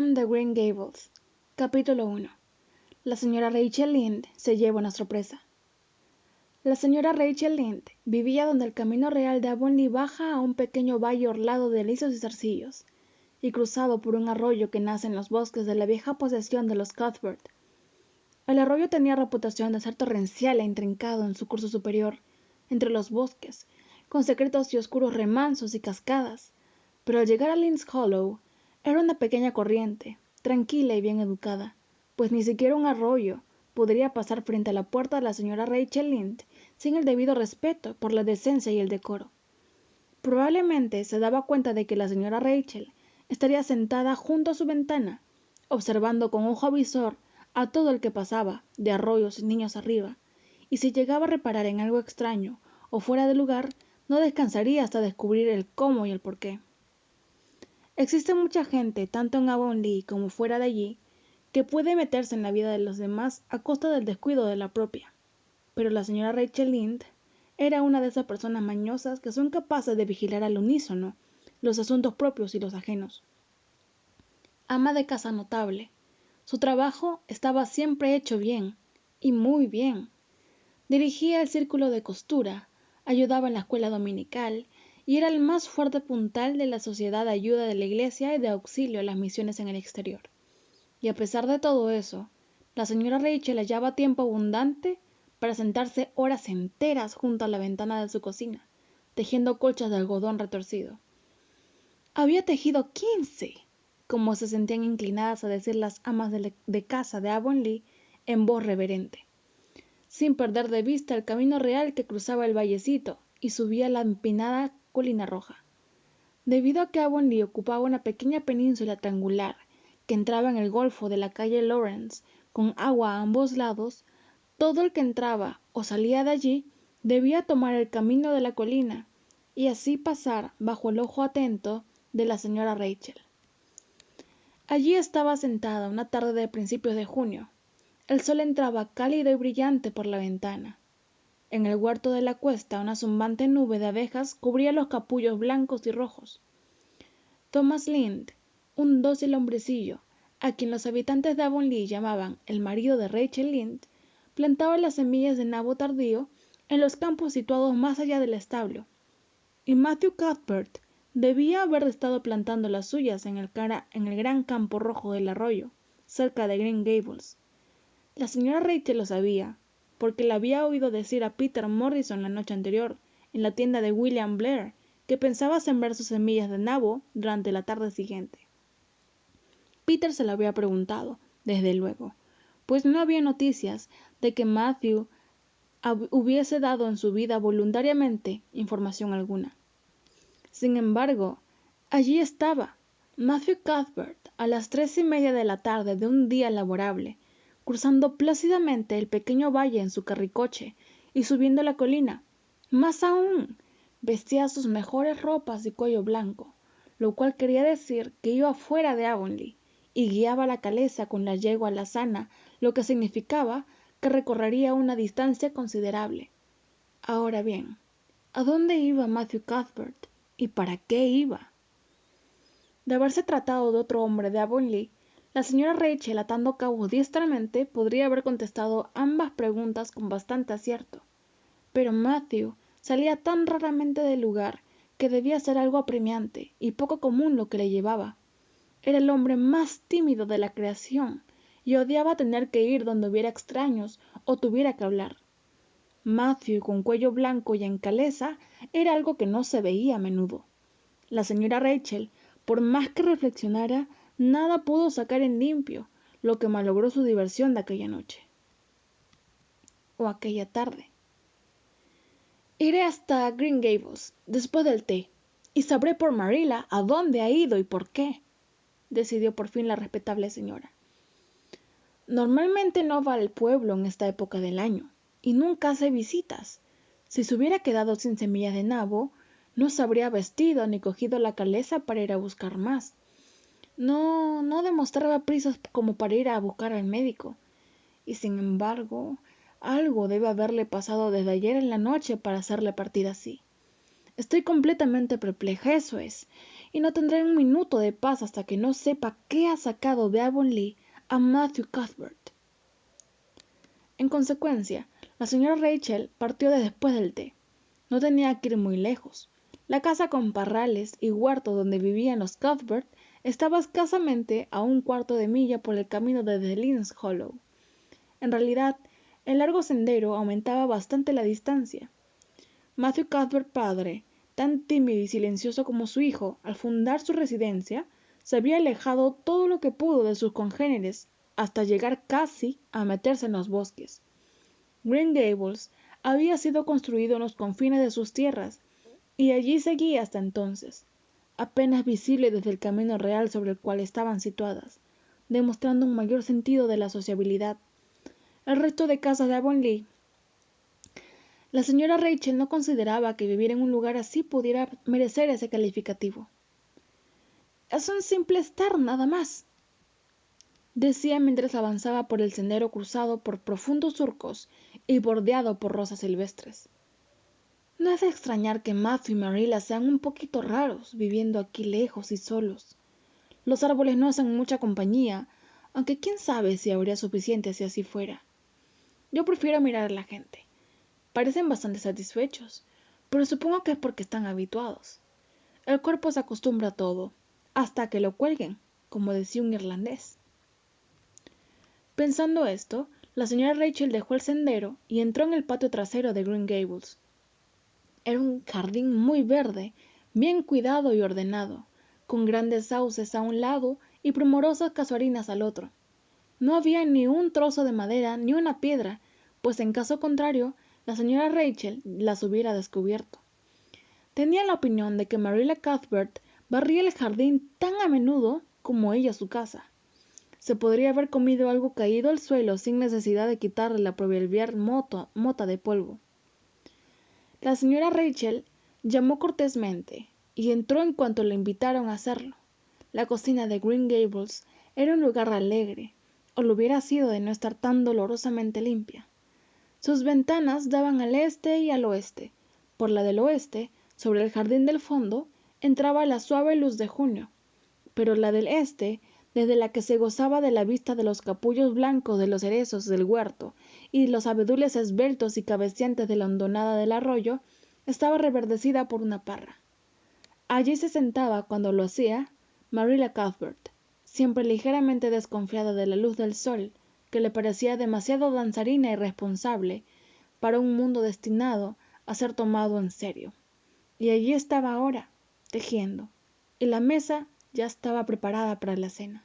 Mansión de Green Gables. Capítulo 1. La señora Rachel Lynde se lleva a nuestra presa. La señora Rachel Lynde vivía donde el camino real de Avonlea baja a un pequeño valle orlado de lisos y zarcillos, y cruzado por un arroyo que nace en los bosques de la vieja posesión de los Cuthbert. El arroyo tenía reputación de ser torrencial e intrincado en su curso superior, entre los bosques, con secretos y oscuros remansos y cascadas, pero al llegar a Lynde's Hollow, era una pequeña corriente, tranquila y bien educada, pues ni siquiera un arroyo podría pasar frente a la puerta de la señora Rachel Lynde sin el debido respeto por la decencia y el decoro. Probablemente se daba cuenta de que la señora Rachel estaría sentada junto a su ventana, observando con ojo avisor a todo el que pasaba, de arroyos y niños arriba, y si llegaba a reparar en algo extraño o fuera de lugar, no descansaría hasta descubrir el cómo y el por qué. Existe mucha gente, tanto en Avonlea como fuera de allí, que puede meterse en la vida de los demás a costa del descuido de la propia. Pero la señora Rachel Lynde era una de esas personas mañosas que son capaces de vigilar al unísono los asuntos propios y los ajenos. Ama de casa notable. Su trabajo estaba siempre hecho bien, y muy bien. Dirigía el círculo de costura, ayudaba en la escuela dominical, y era el más fuerte puntal de la sociedad de ayuda de la iglesia y de auxilio a las misiones en el exterior. Y a pesar de todo eso, la señora Rachel hallaba tiempo abundante para sentarse horas enteras junto a la ventana de su cocina, tejiendo colchas de algodón retorcido. Había tejido 15, como se sentían inclinadas a decir las amas de casa de Avonlea en voz reverente, sin perder de vista el camino real que cruzaba el vallecito y subía la empinada colina roja. Debido a que Avonlea ocupaba una pequeña península triangular que entraba en el golfo de la calle Lawrence con agua a ambos lados, todo el que entraba o salía de allí debía tomar el camino de la colina y así pasar bajo el ojo atento de la señora Rachel. Allí estaba sentada una tarde de principios de junio. El sol entraba cálido y brillante por la ventana. En el huerto de la cuesta una zumbante nube de abejas cubría los capullos blancos y rojos. Thomas Lynde, un dócil hombrecillo, a quien los habitantes de Avonlea llamaban el marido de Rachel Lynde, plantaba las semillas de nabo tardío en los campos situados más allá del establo, y Matthew Cuthbert debía haber estado plantando las suyas en el gran campo rojo del arroyo, cerca de Green Gables. La señora Rachel lo sabía, porque le había oído decir a Peter Morrison la noche anterior, en la tienda de William Blair, que pensaba sembrar sus semillas de nabo durante la tarde siguiente. Peter se lo había preguntado, desde luego, pues no había noticias de que Matthew hubiese dado en su vida voluntariamente información alguna. Sin embargo, allí estaba Matthew Cuthbert a las 3:30 de la tarde de un día laborable, cruzando plácidamente el pequeño valle en su carricoche y subiendo la colina. Más aún, vestía sus mejores ropas y cuello blanco, lo cual quería decir que iba fuera de Avonlea y guiaba la calesa con la yegua alazana, lo que significaba que recorrería una distancia considerable. Ahora bien, ¿a dónde iba Matthew Cuthbert y para qué iba? De haberse tratado de otro hombre de Avonlea, la señora Rachel, atando cabos diestramente, podría haber contestado ambas preguntas con bastante acierto. Pero Matthew salía tan raramente del lugar que debía ser algo apremiante y poco común lo que le llevaba. Era el hombre más tímido de la creación y odiaba tener que ir donde hubiera extraños o tuviera que hablar. Matthew, con cuello blanco y en calesa, era algo que no se veía a menudo. La señora Rachel, por más que reflexionara, nada pudo sacar en limpio, lo que malogró su diversión de aquella noche. O aquella tarde. Iré hasta Green Gables, después del té, y sabré por Marilla a dónde ha ido y por qué, decidió por fin la respetable señora. Normalmente no va al pueblo en esta época del año, y nunca hace visitas. Si se hubiera quedado sin semillas de nabo, no se habría vestido ni cogido la calesa para ir a buscar más. No demostraba prisas como para ir a buscar al médico. Y sin embargo, algo debe haberle pasado desde ayer en la noche para hacerle partir así. Estoy completamente perpleja, eso es, y no tendré un minuto de paz hasta que no sepa qué ha sacado de Avonlea a Matthew Cuthbert. En consecuencia, la señora Rachel partió después del té. No tenía que ir muy lejos. La casa con parrales y huerto donde vivían los Cuthbert estaba escasamente a un cuarto de milla por el camino de The Lynx Hollow. En realidad, el largo sendero aumentaba bastante la distancia. Matthew Cuthbert padre, tan tímido y silencioso como su hijo, al fundar su residencia, se había alejado todo lo que pudo de sus congéneres, hasta llegar casi a meterse en los bosques. Green Gables había sido construido en los confines de sus tierras, y allí seguía hasta entonces, apenas visible desde el camino real sobre el cual estaban situadas, demostrando un mayor sentido de la sociabilidad. El resto de casas de Avonlea. La señora Rachel no consideraba que vivir en un lugar así pudiera merecer ese calificativo. Es un simple estar, nada más, decía mientras avanzaba por el sendero cruzado por profundos surcos y bordeado por rosas silvestres. No es de extrañar que Matthew y Marilla sean un poquito raros, viviendo aquí lejos y solos. Los árboles no hacen mucha compañía, aunque quién sabe si habría suficiente si así fuera. Yo prefiero mirar a la gente. Parecen bastante satisfechos, pero supongo que es porque están habituados. El cuerpo se acostumbra a todo, hasta que lo cuelguen, como decía un irlandés. Pensando esto, la señora Rachel dejó el sendero y entró en el patio trasero de Green Gables. Era un jardín muy verde, bien cuidado y ordenado, con grandes sauces a un lado y primorosas casuarinas al otro. No había ni un trozo de madera ni una piedra, pues en caso contrario, la señora Rachel las hubiera descubierto. Tenía la opinión de que Marilla Cuthbert barría el jardín tan a menudo como ella su casa. Se podría haber comido algo caído al suelo sin necesidad de quitarle la proverbial mota de polvo. La señora Rachel llamó cortésmente y entró en cuanto le invitaron a hacerlo. La cocina de Green Gables era un lugar alegre, o lo hubiera sido de no estar tan dolorosamente limpia. Sus ventanas daban al este y al oeste. Por la del oeste, sobre el jardín del fondo, entraba la suave luz de junio, pero la del este, desde la que se gozaba de la vista de los capullos blancos de los cerezos del huerto y los abedules esbeltos y cabeceantes de la hondonada del arroyo, estaba reverdecida por una parra. Allí se sentaba, cuando lo hacía, Marilla Cuthbert, siempre ligeramente desconfiada de la luz del sol, que le parecía demasiado danzarina y responsable para un mundo destinado a ser tomado en serio. Y allí estaba ahora, tejiendo, y la mesa ya estaba preparada para la cena.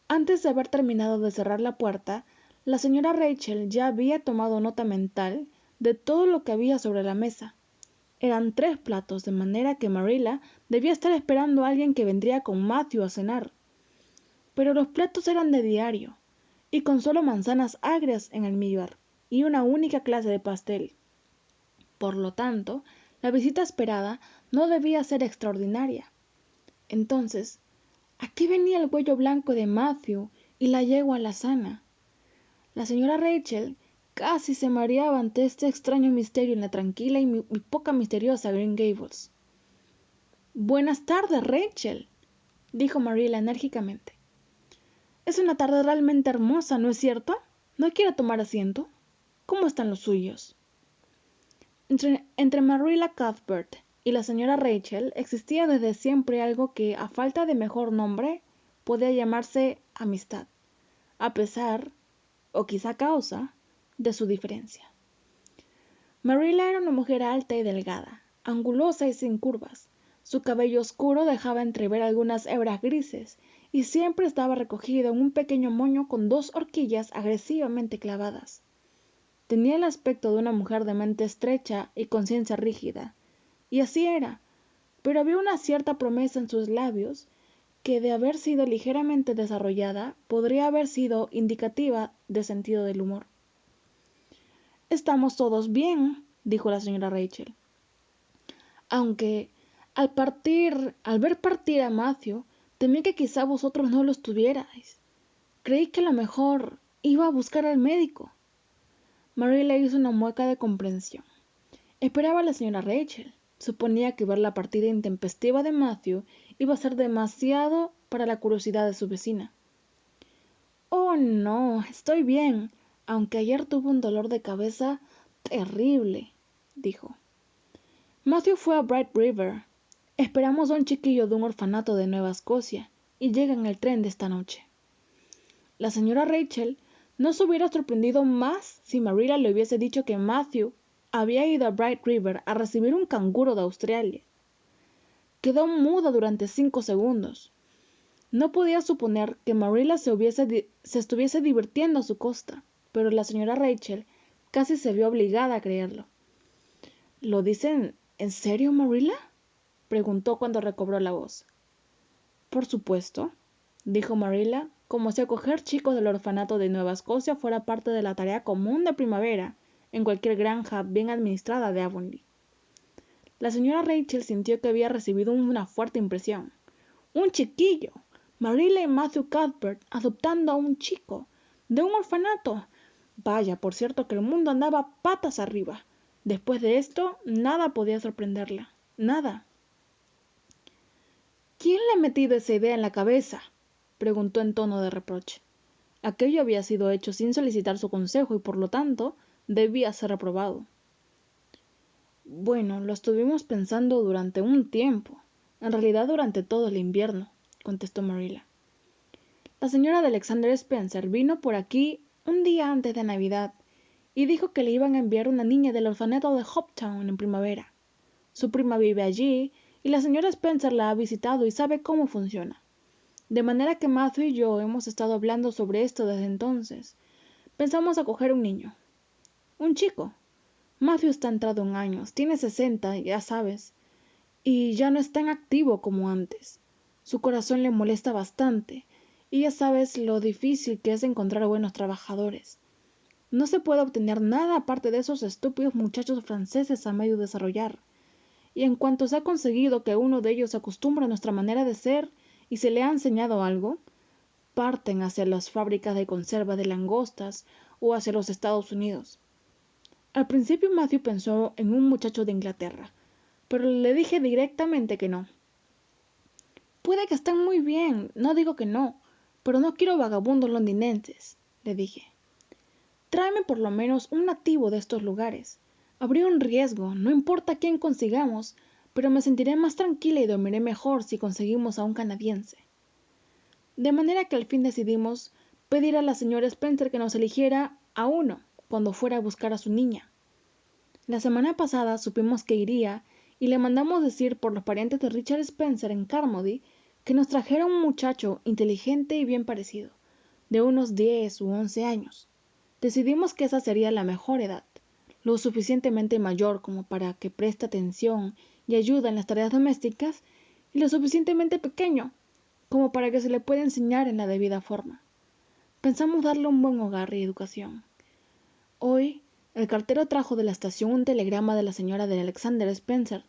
Antes de haber terminado de cerrar la puerta, la señora Rachel ya había tomado nota mental de todo lo que había sobre la mesa. Eran 3 platos, de manera que Marilla debía estar esperando a alguien que vendría con Matthew a cenar. Pero los platos eran de diario, y con solo manzanas agrias en almíbar y una única clase de pastel. Por lo tanto, la visita esperada no debía ser extraordinaria. Entonces, ¿a qué venía el cuello blanco de Matthew y la yegua alazana? La señora Rachel casi se mareaba ante este extraño misterio en la tranquila y poca misteriosa Green Gables. «Buenas tardes, Rachel», dijo Marilla enérgicamente. «Es una tarde realmente hermosa, ¿no es cierto? ¿No quiere tomar asiento? ¿Cómo están los suyos?» Entre Marilla Cuthbert y la señora Rachel existía desde siempre algo que, a falta de mejor nombre, podía llamarse amistad, a pesar, o quizá a causa, de su diferencia. Marilla era una mujer alta y delgada, angulosa y sin curvas. Su cabello oscuro dejaba entrever algunas hebras grises y siempre estaba recogido en un pequeño moño con 2 horquillas agresivamente clavadas. Tenía el aspecto de una mujer de mente estrecha y conciencia rígida, y así era, pero había una cierta promesa en sus labios que, de haber sido ligeramente desarrollada, podría haber sido indicativa de sentido del humor. «Estamos todos bien», dijo la señora Rachel. «Aunque, al ver partir a Matthew, temí que quizá vosotros no lo estuvierais. Creí que a lo mejor iba a buscar al médico». Marilla hizo una mueca de comprensión. Esperaba a la señora Rachel, Suponía que ver la partida intempestiva de Matthew iba a ser demasiado para la curiosidad de su vecina. Oh, no, estoy bien, aunque ayer tuve un dolor de cabeza terrible, dijo. Matthew fue a Bright River. Esperamos a un chiquillo de un orfanato de Nueva Escocia y llega en el tren de esta noche. La señora Rachel no se hubiera sorprendido más si Marilla le hubiese dicho que Matthew había ido a Bright River a recibir un canguro de Australia. Quedó muda durante 5 segundos. No podía suponer que Marilla se estuviese divirtiendo a su costa, pero la señora Rachel casi se vio obligada a creerlo. ¿Lo dicen en serio, Marilla?, preguntó cuando recobró la voz. Por supuesto, dijo Marilla, como si acoger chicos del orfanato de Nueva Escocia fuera parte de la tarea común de primavera en cualquier granja bien administrada de Avonlea. La señora Rachel sintió que había recibido una fuerte impresión. ¡Un chiquillo! Marilla y Matthew Cuthbert adoptando a un chico de un orfanato. Vaya, por cierto que el mundo andaba patas arriba. Después de esto, nada podía sorprenderla. Nada. ¿Quién le ha metido esa idea en la cabeza?, preguntó en tono de reproche. Aquello había sido hecho sin solicitar su consejo y por lo tanto debía ser aprobado. Bueno, lo estuvimos pensando durante un tiempo, en realidad durante todo el invierno, contestó Marilla. La señora de Alexander Spencer vino por aquí un día antes de Navidad y dijo que le iban a enviar una niña del orfanato de Hoptown en primavera. Su prima vive allí y la señora Spencer la ha visitado y sabe cómo funciona. De manera que Matthew y yo hemos estado hablando sobre esto desde entonces. Pensamos acoger un niño. Un chico. Matthew está entrado en años, tiene 60, ya sabes, y ya no es tan activo como antes. Su corazón le molesta bastante, y ya sabes lo difícil que es encontrar buenos trabajadores. No se puede obtener nada aparte de esos estúpidos muchachos franceses a medio desarrollar. Y en cuanto se ha conseguido que uno de ellos se acostumbre a nuestra manera de ser y se le ha enseñado algo, parten hacia las fábricas de conserva de langostas o hacia los Estados Unidos. Al principio Matthew pensó en un muchacho de Inglaterra, pero le dije directamente que no. Puede que estén muy bien, no digo que no, pero no quiero vagabundos londinenses, le dije. Tráeme por lo menos un nativo de estos lugares. Habría un riesgo, no importa quién consigamos, pero me sentiré más tranquila y dormiré mejor si conseguimos a un canadiense. De manera que al fin decidimos pedir a la señora Spencer que nos eligiera a uno cuando fuera a buscar a su niña. La semana pasada supimos que iría y le mandamos decir por los parientes de Richard Spencer en Carmody que nos trajera un muchacho inteligente y bien parecido, de unos 10 u 11 años. Decidimos que esa sería la mejor edad, lo suficientemente mayor como para que preste atención y ayuda en las tareas domésticas y lo suficientemente pequeño como para que se le pueda enseñar en la debida forma. Pensamos darle un buen hogar y educación. Hoy, el cartero trajo de la estación un telegrama de la señora de Alexander Spencer,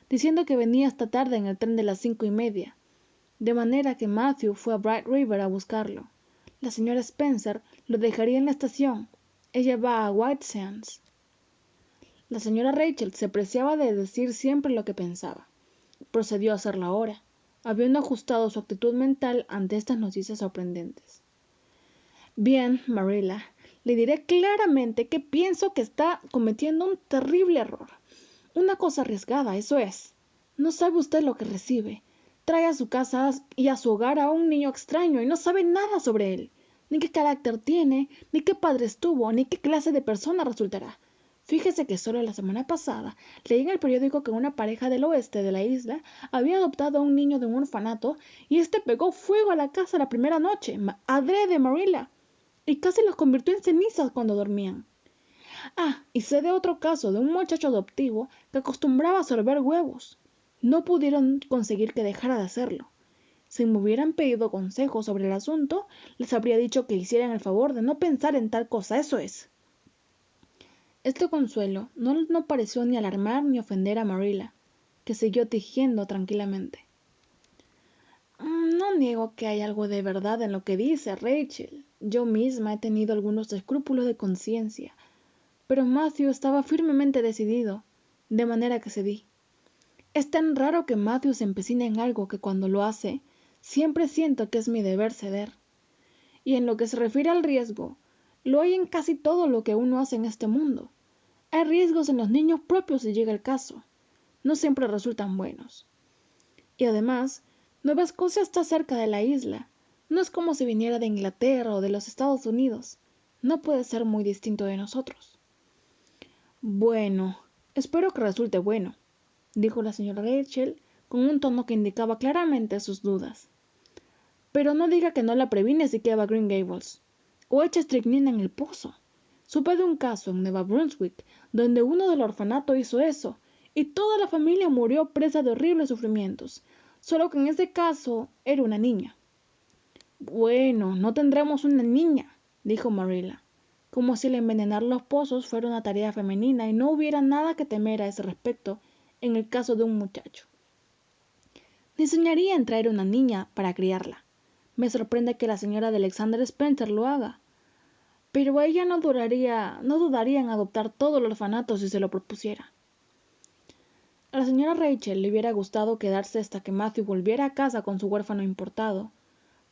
diciendo que venía esta tarde en el tren de las 5:30, de manera que Matthew fue a Bright River a buscarlo. La señora Spencer lo dejaría en la estación. Ella va a White Sands. La señora Rachel se preciaba de decir siempre lo que pensaba. Procedió a hacerlo ahora, habiendo ajustado su actitud mental ante estas noticias sorprendentes. Bien, Marilla, le diré claramente que pienso que está cometiendo un terrible error. Una cosa arriesgada, eso es. No sabe usted lo que recibe. Trae a su casa y a su hogar a un niño extraño y no sabe nada sobre él, ni qué carácter tiene, ni qué padres tuvo, ni qué clase de persona resultará. Fíjese que solo la semana pasada leí en el periódico que una pareja del oeste de la isla había adoptado a un niño de un orfanato y este pegó fuego a la casa la primera noche, adrede, Marilla, y casi los convirtió en cenizas cuando dormían. Ah, y sé de otro caso de un muchacho adoptivo que acostumbraba a sorber huevos. No pudieron conseguir que dejara de hacerlo. Si me hubieran pedido consejos sobre el asunto, les habría dicho que hicieran el favor de no pensar en tal cosa, eso es. Este consuelo no pareció ni alarmar ni ofender a Marilla, que siguió tejiendo tranquilamente. No niego que hay algo de verdad en lo que dice Rachel. Yo misma he tenido algunos escrúpulos de conciencia, pero Matthew estaba firmemente decidido, de manera que cedí. Es tan raro que Matthew se empecine en algo que cuando lo hace, siempre siento que es mi deber ceder. Y en lo que se refiere al riesgo, lo hay en casi todo lo que uno hace en este mundo. Hay riesgos en los niños propios si llega el caso. No siempre resultan buenos. Y además, Nueva Escocia está cerca de la isla. No es como si viniera de Inglaterra o de los Estados Unidos. No puede ser muy distinto de nosotros. Bueno, espero que resulte bueno, dijo la señora Rachel con un tono que indicaba claramente sus dudas. Pero no diga que no la previne si que va a Green Gables. O echa estricnina en el pozo. Supe de un caso en Nueva Brunswick donde uno del orfanato hizo eso y toda la familia murió presa de horribles sufrimientos, solo que en ese caso era una niña. Bueno, no tendremos una niña, dijo Marilla, como si el envenenar los pozos fuera una tarea femenina y no hubiera nada que temer a ese respecto en el caso de un muchacho. Ni soñaría en traer una niña para criarla. Me sorprende que la señora de Alexander Spencer lo haga. Pero ella no dudaría en adoptar todo el orfanato si se lo propusiera. A la señora Rachel le hubiera gustado quedarse hasta que Matthew volviera a casa con su huérfano importado,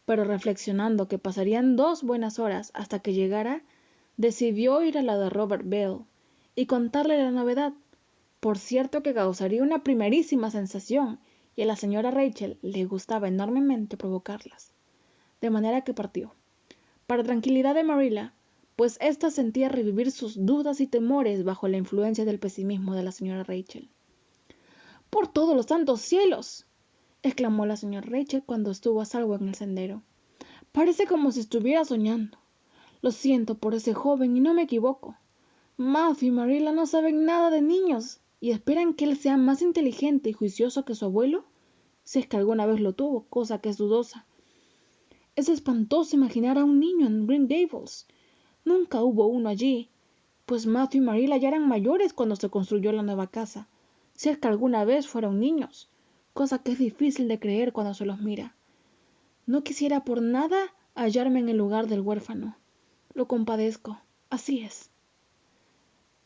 pero reflexionando que pasarían 2 buenas horas hasta que llegara, decidió ir a la de Robert Bell y contarle la novedad. Por cierto que causaría una primerísima sensación y a la señora Rachel le gustaba enormemente provocarlas. De manera que partió. Para tranquilidad de Marilla, pues ésta sentía revivir sus dudas y temores bajo la influencia del pesimismo de la señora Rachel. ¡Por todos los santos cielos!, exclamó la señora Rachel cuando estuvo a salvo en el sendero. Parece como si estuviera soñando. Lo siento por ese joven y no me equivoco. Matthew y Marilla no saben nada de niños y esperan que él sea más inteligente y juicioso que su abuelo, si es que alguna vez lo tuvo, cosa que es dudosa. Es espantoso imaginar a un niño en Green Gables. Nunca hubo uno allí, pues Matthew y Marilla ya eran mayores cuando se construyó la nueva casa, si es que alguna vez fueron niños, cosa que es difícil de creer cuando se los mira. No quisiera por nada hallarme en el lugar del huérfano. Lo compadezco. Así es.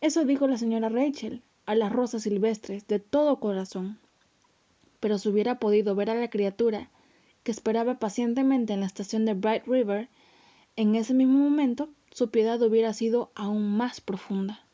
Eso dijo la señora Rachel a las rosas silvestres de todo corazón. Pero si hubiera podido ver a la criatura que esperaba pacientemente en la estación de Bright River, en ese mismo momento su piedad hubiera sido aún más profunda.